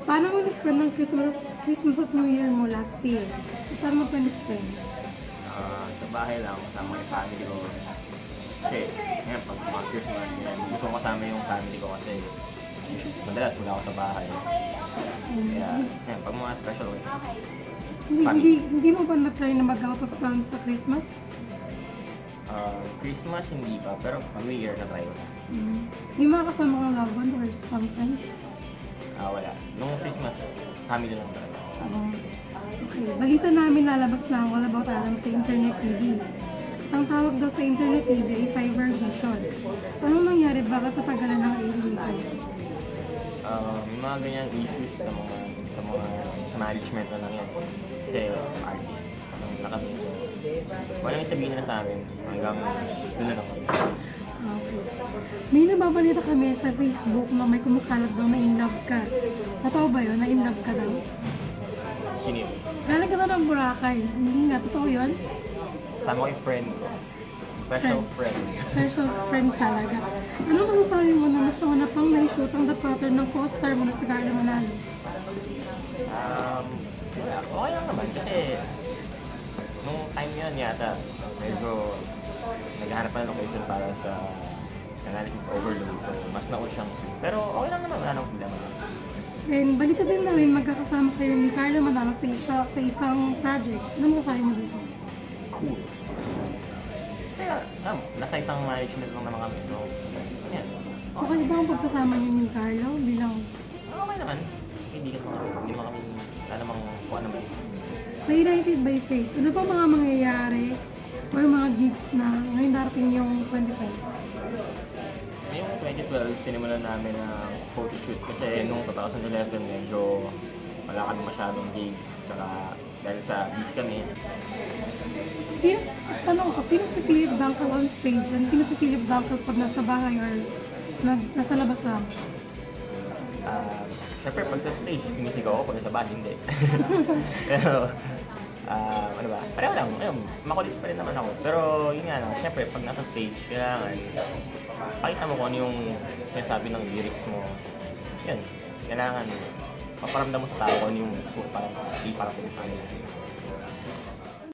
Paano mo na-spend ng Christmas at New Year mo last year? Saan mo pa na-spend? Sa bahay lang, kasama yung family ko. Kasi, ngayon, pag mga Christmas, gusto ko kasama yung family ko kasi madalas wala ako sa bahay. Kaya, ngayon, pag mga special week, Hindi mo ba na-try na mag-out of town sa Christmas? Christmas hindi pa, pero pag New Year na try ko. Hindi makakasama kang loved one or some friends? Wala. Nung Christmas, family lang talaga. Okay. Balita namin lalabas na ang All About Alam sa Internet TV. Ang tawag daw sa Internet TV ay Cyber Vision. Anong nangyari? Bakit natagalan ng airing nito? May mga ganyan issues sa management na lang yan. Kasi artist, nakabing. Walang sabihin na sa amin hanggang doon na lang. Okay. May nababalita kami sa Facebook na may kumukalat daw na in love ka. Totoo ba yun? Na in love ka daw? Sino yun? Galing ka na ng Boracay. Hindi nga. Totoo yun? Kasama ko yung friend ko. Special friend. Special friend talaga. Ano masasabi mo na mas na pang na-shoot ang The Pattern ng co-star mo na si Carla Manalo? Okay lang naman kasi nung time yun yata medyo naghahanap pa ng location para sa analysis overload, so mas naul siyang pero okay lang naman, wala nang problema. And balita din namin magkakasama kayo ni Carla Manalo sa isang project. Ano masasabi mo dito? Cool. Kasi nasa isang management lang naman kami, so yan. Okay ba ang pagkasama niyo ni Carlo bilang? Okay naman. Hindi mo kami wala namang kung ano ba. Sa United by Fate, ano pa mga mangyayari or mga gigs na ngayon darating yung 25? Ngayong 2012, sinimulan namin na photoshoot kasi nung 2011 medyo wala kami masyadong gigs, tsaka dahil sa busy kami. Sino si Philip Dunkel on stage? And sino si Philip Dunkel pag nasa bahay or nasa labas lang? Siyempre, pag sa stage, sinisigaw ako, pag sa bahay, hindi. Pero, ano ba, pareho lang, makulit pa rin naman ako. Pero, yun nga lang, siyempre, pag nasa stage, kailangan, pakita mo kung ano yung sinasabi ng lyrics mo. Yan, kailangan, paparamdam mo sa tao kung ano yung gusto para sa kanila.